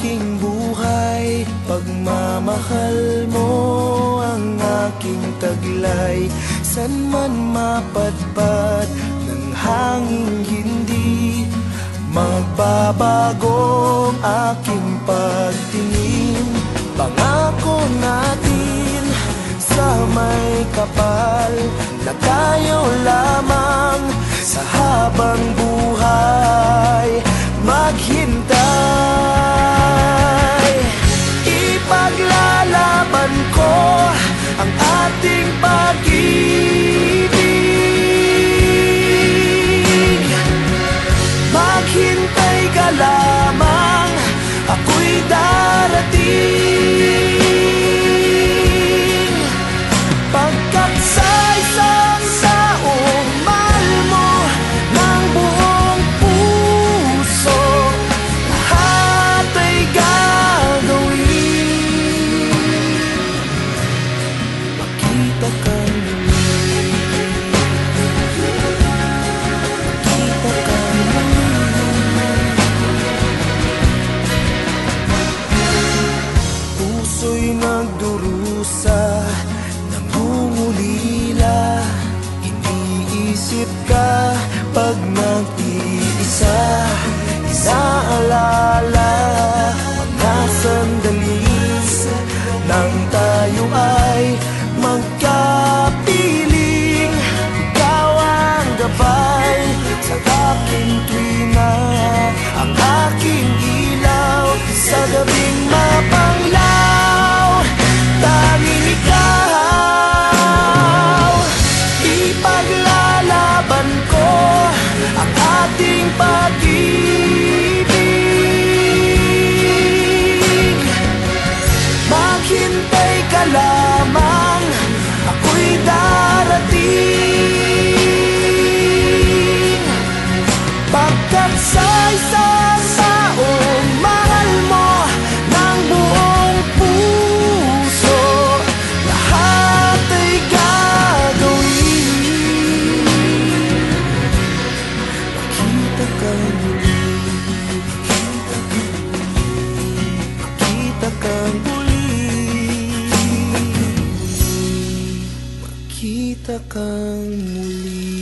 aking buhay. Pagmamahal mo ang aking taglay. San man mapadpad ng hangin, hindi magbabagong aking pagtingin. Pangako natin sa may kapal na tayo lamang sa habang buhay maghintay. Ipaglalaban ko ang ating pag-ibig. Maghintay ka lamang, ako'y darating. Pagkat sa isang taong mahal mo ng buong puso, lahat ay gagawin. Makita kang muli, makita kang puso'y nagdurusa, nangungulila. Iniisip ka pag nag-iisa, inaalala mga sandali nang tayo ay magkapiling. Ikaw ang gabay sa aking tuwina, ang aking ilaw sa gabing mapanglaw. Tanging ikaw, ipaglalaban ko ang ating pag-ibig. Maghintay ka lamang, ako'y darating. Pagkat sa isang taong mahal mo ng buong puso, lahat ay gagawin. Makita kang muli, makita kang muli, makita kang muli.